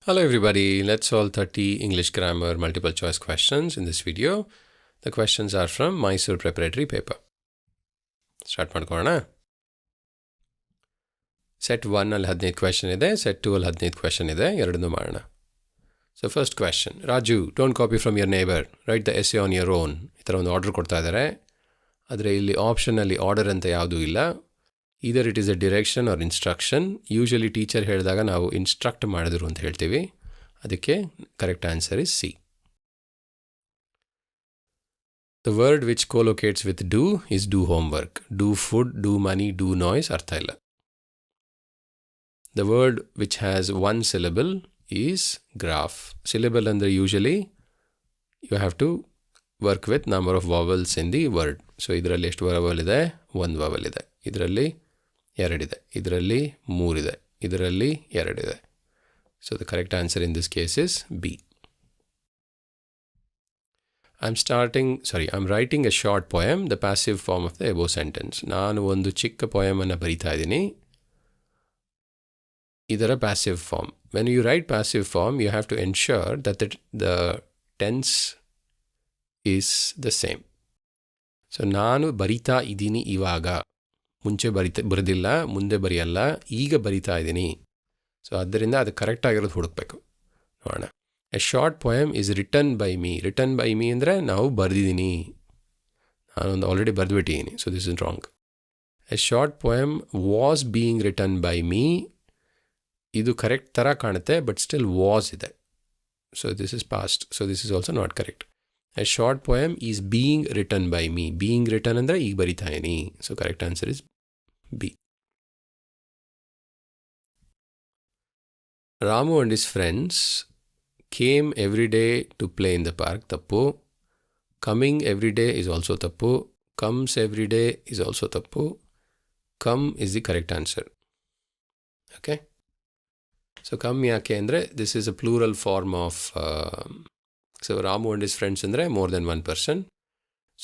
Hello everybody, let's solve 30 English grammar multiple choice questions in this video. The questions are from Mysore preparatory paper. Start ಮಾಡ್ಕೊಳ್ಳೋಣ. Set 1 ಅಲ್ಲಿ 15 question ಇದೆ, set 2 ಅಲ್ಲಿ 15 question ಇದೆ, ಎರಡನ್ನೂ ಮಾಡೋಣ. So first question, Raju, don't copy from your neighbor, write the essay on your own. ಈ ಥರ ಒಂದು ಆರ್ಡರ್ ಕೊಡ್ತಾ ಇದ್ದಾರೆ. ಆದರೆ ಇಲ್ಲಿ ಆಪ್ಷನಲ್ಲಿ ಆರ್ಡರ್ ಅಂತ ಯಾವುದೂ ಇಲ್ಲ. Either it is a direction or instruction. Usually teacher ಹೇಳಿದಾಗ ನಾವು instruct ಮಾಡಿದ್ರು ಅಂತ ಹೇಳ್ತೀವಿ. ಅದಕ್ಕೆ correct answer is C. The word which collocates with do is do homework. Do food, do money, do noise ಅರ್ಥ ಇಲ್ಲ. The word which has one syllable is graph. Syllable ಅಂದರೆ usually you have to work with number of vowels in the word. So ಇದರಲ್ಲಿ ಎಷ್ಟು vowel ಇದೆ? ಒಂದು vowel ಇದೆ. ಇದರಲ್ಲಿ ಎರಡಿದೆ, ಇದರಲ್ಲಿ ಮೂರಿದೆ, ಇದರಲ್ಲಿ ಎರಡಿದೆ. So the correct answer in this case is B. I'm writing a short poem, the passive form of the above sentence. ನಾನು ಒಂದು ಚಿಕ್ಕ poemಅನ್ನು ಬರಿತಾ ಇದ್ದೀನಿ. ಇದರ passive form. When you write passive form, you have to ensure that the tense is the same. So ನಾನು ಬರಿತಾ ಇದ್ದೀನಿ ಇವಾಗ. ಮುಂಚೆ ಬರೆದಿಲ್ಲ, ಮುಂದೆ ಬರೆಯಲ್ಲ, ಈಗ ಬರಿತಾ ಇದ್ದೀನಿ. ಸೊ ಆದ್ದರಿಂದ ಅದು ಕರೆಕ್ಟ್ ಆಗಿರೋದು ಹುಡುಕಬೇಕು. ನೋಡೋಣ. A short poem is written by me. Written by me ಅಂದರೆ ನಾವು ಬರೆದಿದ್ದೀನಿ, ನಾನೊಂದು ಆಲ್ರೆಡಿ ಬರೆದ್ಬಿಟ್ಟಿದ್ದೀನಿ. So this is wrong. A short poem was being written by me. ಇದು ಕರೆಕ್ಟ್ ಥರ ಕಾಣುತ್ತೆ, ಬಟ್ ಸ್ಟಿಲ್ ವಾಸ್ ಇದೆ. So this is past. So this is also not correct. A short poem is being written by me. Being written ಅಂದರೆ ಈಗ ಬರಿತಾ ಇದ್ದೀನಿ. So correct answer is B. Ramu and his friends came every day to play in the park. Tappu. Coming every day is also tappu. Comes every day is also tappu. Come is the correct answer. Okay. So come yake andre, this is a plural form of so Ramu and his friends andre more than one person.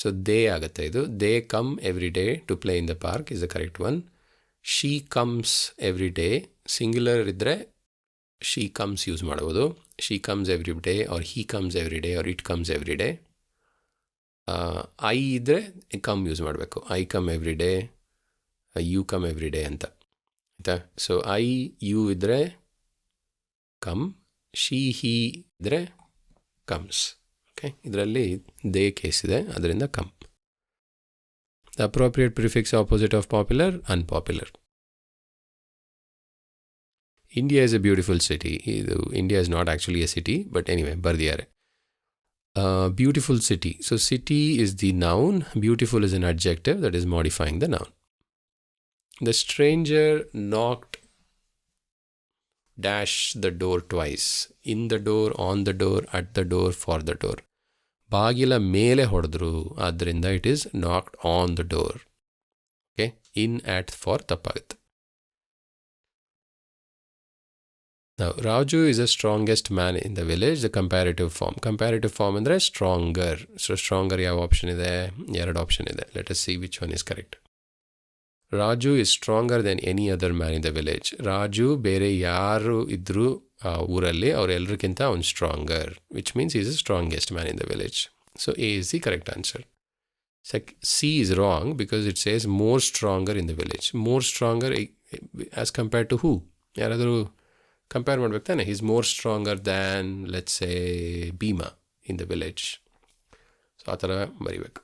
So they agate idu. They come every day to play in the park is the correct one. She comes every day. Singular idre she comes use ಮಾಡಬಹುದು. She comes every day or he comes every day or it comes every day. I idre come use ಮಾಡಬೇಕು. I come every day, you come every day ಅಂತ. ಆಯ್ತಾ? So I, you idre come, she, he idre comes. Okay? ಇದರಲ್ಲಿ they case ಇದೆ, ಅದರಿಂದ come. The appropriate prefix opposite of popular, unpopular. India is a beautiful city. India is not actually a city, but anyway, bardiyare. Beautiful city. So city is the noun. Beautiful is an adjective that is modifying the noun. The stranger knocked dash the door twice. In the door, on the door, at the door, for the door. ಬಾಗಿಲ ಮೇಲೆ ಹೊಡೆದ್ರು, ಆದ್ದರಿಂದ it is knocked on the door. Okay, in at for ತಪ್ಪಾಗುತ್ತೆ. Now, Raju is the strongest man in the village, the comparative form. Comparative form ಅಂದರೆ stronger. So stronger ಯಾವ option ಇದೆ? ಎರಡು option ಇದೆ. Let us see which one is correct. Raju is stronger than any other man in the village. Raju ಬೇರೆ ಯಾರು ಇದ್ರು ಆ ಊರಲ್ಲಿ ಅವರೆಲ್ಲರಿಗಿಂತ ಅವನು stronger, which means is the strongest man in the village. So A is the correct answer. C is wrong because it says more stronger in the village. More stronger as compare to who? ಯಾರಾದರೂ compare ಮಾಡ್ಬೇಕು ತಾನೆ. Is more stronger than let's say Bhima in the village. So ಆ ಥರ ಬರಿಬೇಕು.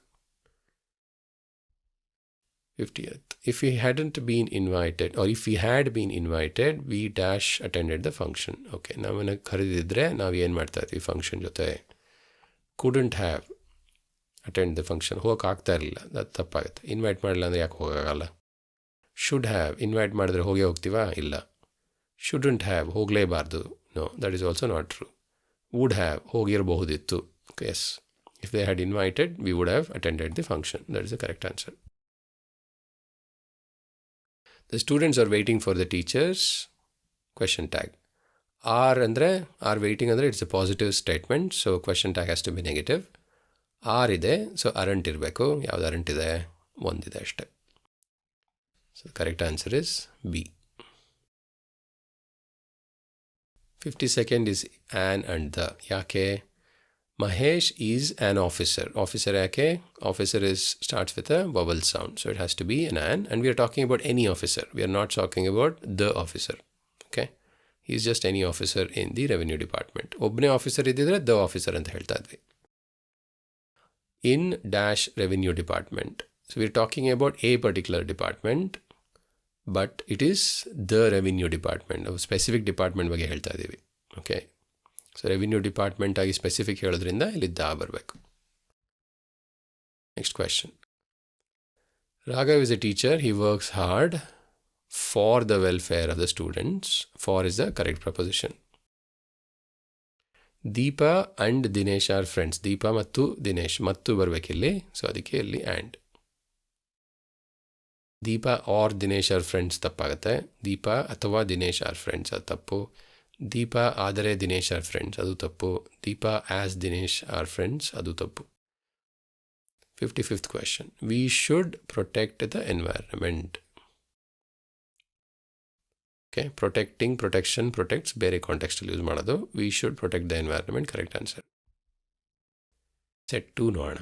50th. If he hadn't been invited or if he had been invited, we dash attended the function. Okay, ನಾವನ್ನ ಕರೆದಿದ್ರೆ ನಾವು ಏನು ಮಾಡ್ತಾ ಇದ್ವಿ ಫಂಕ್ಷನ್ ಜೊತೆ? couldn't have attend the function. ಹೋಗಕ್ಕೆ ಆಗ್ತಾ ಇರಲಿಲ್ಲ, ಅದು ತಪ್ಪಾಗುತ್ತೆ. ಇನ್ವೈಟ್ ಮಾಡಲಿಲ್ಲ ಅಂದರೆ ಯಾಕೆ ಹೋಗೋಕ್ಕಾಗಲ್ಲ? should have ಇನ್ವೈಟ್ ಮಾಡಿದ್ರೆ ಹೋಗೇ ಹೋಗ್ತೀವಾ? ಇಲ್ಲ. shouldn't have ಹೋಗಲೇಬಾರ್ದು. No, that is also not true. would have ಹೋಗಿರಬಹುದಿತ್ತು. Yes, if they had invited, we would have attended the function. That is the correct answer. The students are waiting for the teachers. Question tag. Are andre, are waiting andre, it's a positive statement. So question tag has to be negative. Are ide, so aren't irbeku. Yavadu aren't ide? Ondide ashte. So the correct answer is B. 52nd is an and the. Yake? Mahesh is an officer. Officer yake? Officer starts with a vowel sound. So it has to be an and we are talking about any officer. We are not talking about the officer. Okay? He is just any officer in the revenue department. Obne officer ididre the officer anta helta idvi. In dash revenue department. So we are talking about a particular department, but it is the revenue department. A specific department ಬಗ್ಗೆ ಹೇಳ್ತಾ ಇದೀವಿ. Okay? So revenue department ಆಗಿ specific ಹೇಳೋದ್ರಿಂದ ಇಲ್ಲಿ da ಬರಬೇಕು. Next question. Raghav is a teacher. He works hard for the welfare of the students. For is the correct preposition. Deepa and Dinesh are friends. Deepa ಮತ್ತು ದಿನೇಶ್ ಮತ್ತು ಬರಬೇಕಿಲ್ಲಿ. So ಅದಕ್ಕೆ ಇಲ್ಲಿ and. Deepa or Dinesh are friends ತಪ್ಪಾಗುತ್ತೆ. ದೀಪಾ ಅಥವಾ Dinesh are friends ಅದು ತಪ್ಪು. ದೀಪಾ ಆದರೆ Dinesh are friends ಅದು ತಪ್ಪು. Deepa as Dinesh are friends ಅದು ತಪ್ಪು. 55th question. We should protect the environment. Okay, protecting, protection, protects ಬೇರೆ ಕಾಂಟೆಕ್ಸ್ಟಲ್ಲಿ ಯೂಸ್ ಮಾಡೋದು. We should protect the environment. Correct answer. Set 2 ನೋಡೋಣ.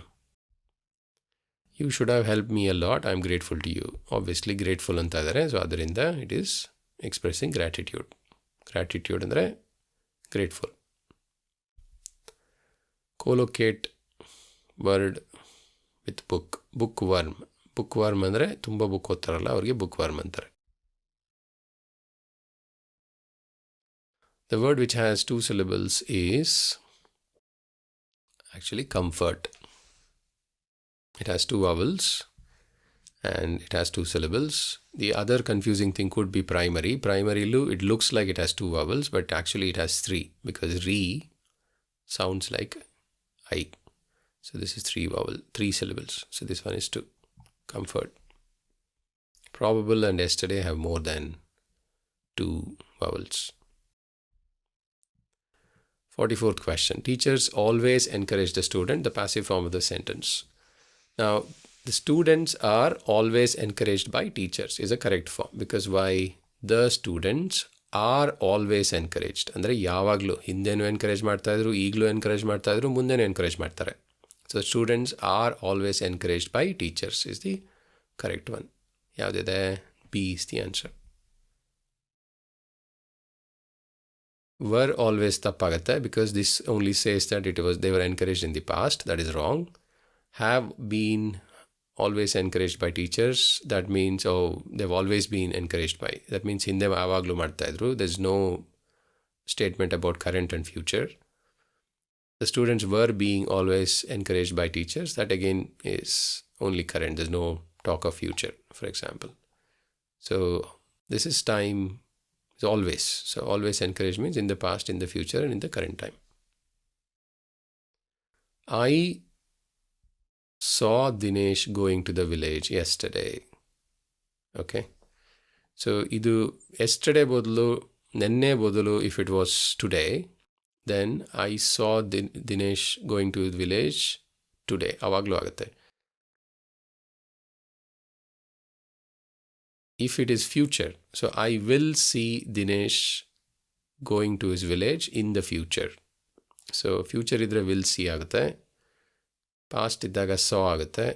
You should have helped me a lot. I am grateful to you. Obviously grateful ಅಂತ ಇದ್ದಾರೆ. So ಅದರಿಂದ it is expressing gratitude. Gratitude ಅಂದರೆ grateful. Collocate word with book. Bookworm. Bookworm ಅಂದರೆ ತುಂಬ book ಓದ್ತಾರಲ್ಲ ಅವ್ರಿಗೆ bookworm ಅಂತಾರೆ. The word which has 2 syllables is actually comfort. It has 2 vowels and it has 2 syllables. The other confusing thing could be primary. Primary, it looks like it has 2 vowels, but actually it has 3 because re sounds like I. So this is 3 syllables. So this one is 2. Comfort. Probable and yesterday have more than 2 vowels. 44th question. Teachers always encourage the student, the passive form of the sentence. Now, the students are always encouraged by teachers is a correct form because why? The students are always encouraged. ಅಂದರೆ ಯಾವಾಗಲೂ ಹಿಂದೆನೂ encourage ಮಾಡ್ತಾ ಇದ್ರು, ಈಗಲೂ encourage ಮಾಡ್ತಾ ಇದ್ರು, ಮುಂದೆನೂ encourage ಮಾಡ್ತಾರೆ. So students are always encouraged by teachers is the correct one. ಯಾವುದಿದೆ? B is the answer. Were always ತಪ್ಪಾಗುತ್ತೆ because this only says that they were encouraged in the past. That is wrong. Have been always encouraged by teachers. That means they've always been encouraged by. That means ಹಿಂದೆ ಯಾವಾಗಲೂ ಮಾಡ್ತಾ ಇದ್ರು. There's no statement about current and future. The students were being always encouraged by teachers. That again is only current. There's no talk of future, for example. So this is time. It's always. So always encouraged means in the past, in the future, and in the current time. I saw Dinesh going to the village yesterday. Okay. So idu yesterday bodulu, nenne bodulu, if it was today, then I saw Dinesh going to the village today. Avaglu agutte. If it is future, so I will see Dinesh going to his village in the future. So future idre will see agutte. Past iddaga saw agutte.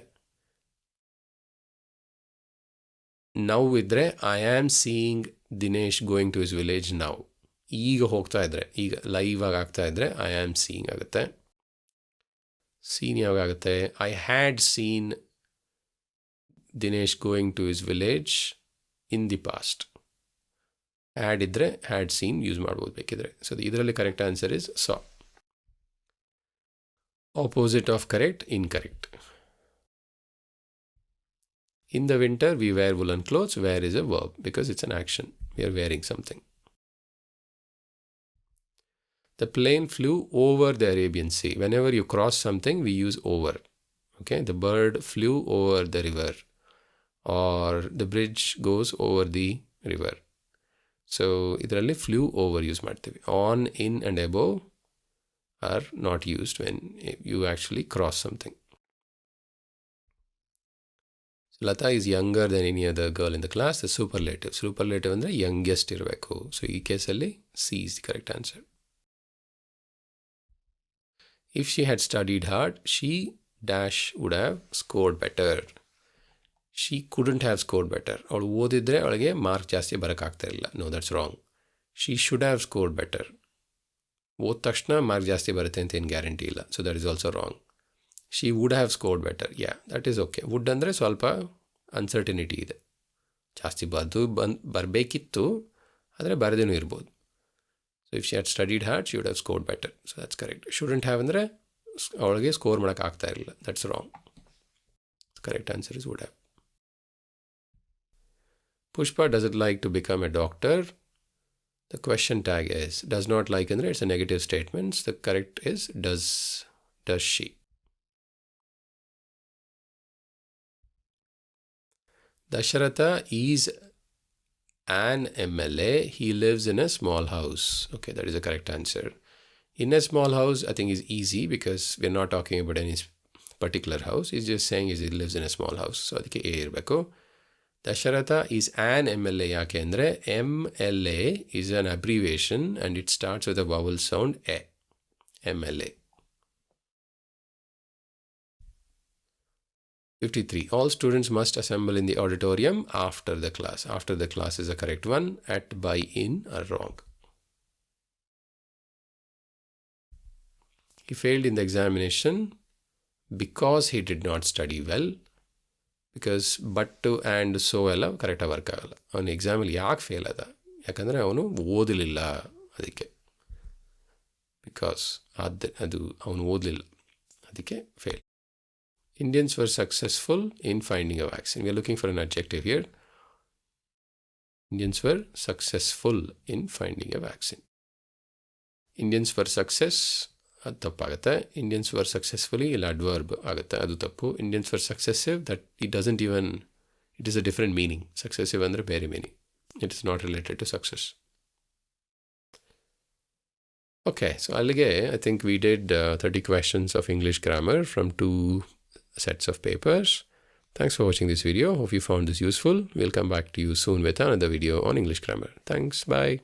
Now idre I am seeing Dinesh going to his village now. ಈಗ ಹೋಗ್ತಾ ಇದ್ರೆ, ಈಗ live ಆಗಿ ಆಗ್ತಾ ಇದ್ರೆ I am seeing ಆಗುತ್ತೆ. Seen ಯಾವಾಗ ಆಗುತ್ತೆ? I had seen Dinesh going to his village in the past. Had ಇದ್ದರೆ ಹ್ಯಾಡ್ ಸೀನ್ ಯೂಸ್ ಮಾಡ್ಬೋದು ಬೇಕಿದ್ರೆ. ಸೊ ಇದರಲ್ಲಿ correct answer is saw. Opposite of correct, incorrect. In the winter, we wear woolen clothes. Wear is a verb because it's an action. We are wearing something. The plane flew over the Arabian Sea. Whenever you cross something, we use over. Okay, the bird flew over the river, or the bridge goes over the river. So, idralli flew over use ಮಾಡ್ತೀವಿ. On, in, and above are not used when you actually cross something. Lata is younger than any other girl in the class. The superlative. Superlative ಅಂದರೆ youngest ಇರಬೇಕು. So ಈ ಕೇಸಲ್ಲಿ C is the correct answer. If she had studied hard, she dash would have scored better. She couldn't have scored better. ಅವಳು ಓದಿದ್ರೆ ಅವಳಿಗೆ mark ಜಾಸ್ತಿ ಬರೋಕ್ಕಾಗ್ತಾ ಇರಲಿಲ್ಲ. No, that's wrong. She should have scored better. ಓದ ತಕ್ಷಣ mark ಜಾಸ್ತಿ ಬರುತ್ತೆ ಅಂತ ಏನು ಗ್ಯಾರಂಟಿ ಇಲ್ಲ. So that is also wrong. She would have scored better. Yeah, that is okay. Would ಅಂದರೆ ಸ್ವಲ್ಪ ಅನ್ಸರ್ಟಿನಿಟಿ ಇದೆ. ಜಾಸ್ತಿ ಬರಬೇಕಿತ್ತು, ಆದರೆ ಬರದೇನೂ ಇರ್ಬೋದು. So if she had studied hard, she would have scored better. So that's correct. Shouldn't have ಅಂದರೆ ಅವಳಿಗೆ ಸ್ಕೋರ್ ಮಾಡೋಕ್ಕಾಗ್ತಾ ಇರಲಿಲ್ಲ. That's wrong. Correct answer is would have. Pushpa doesn't like to become a doctor. The question tag is does not like andre it's a negative statement. The correct is does she. Dasharatha is an MLA. He lives in a small house. Okay, that is the correct answer. In a small house, I think is easy because we're not talking about any particular house. He's just saying he lives in a small house. So adike A irbeko. Dasharatha is an MLA. ಯಾಕೆ ಅಂದರೆ MLA is an abbreviation and it starts with a vowel sound A. MLA. 53. All students must assemble in the auditorium after the class. After the class is the correct one. At, by, in are wrong. He failed in the examination because he did not study well. Because but and so ಎಲ್ಲ ಕರೆಕ್ಟಾಗಿ work ಆಗೋಲ್ಲ. ಅವನು ಎಕ್ಸಾಮಲ್ಲಿ ಯಾಕೆ fail ಆದ? ಯಾಕಂದರೆ ಅವನು ಓದಲಿಲ್ಲ. ಅದಕ್ಕೆ ಬಿಕಾಸ್ ಅದು ಅವನು ಓದಲಿಲ್ಲ, ಅದಕ್ಕೆ fail. Indians were successful in finding a vaccine. We are looking for an adjective here. Indians were successful in finding a vaccine. Indians were success, ಅದು ತಪ್ಪಾಗುತ್ತೆ. ಇಂಡಿಯನ್ಸ್ ವರ್ ಸಕ್ಸಸ್ಫುಲಿ ಇಲ್ಲ ಅಡ್ವರ್ಬ್ ಆಗುತ್ತೆ, ಅದು ತಪ್ಪು. Indians were successive, that it doesn't even, it is a different meaning. Successive ಅಂದರೆ ಬೇರೆ meaning. It is not related to success. Okay, so ಅಲ್ಲಿಗೆ I think we did 30 questions of English grammar from 2 sets of papers. Thanks for watching this video. Hope you found this useful. We'll come back to you soon with another video on English grammar. Thanks. Bye.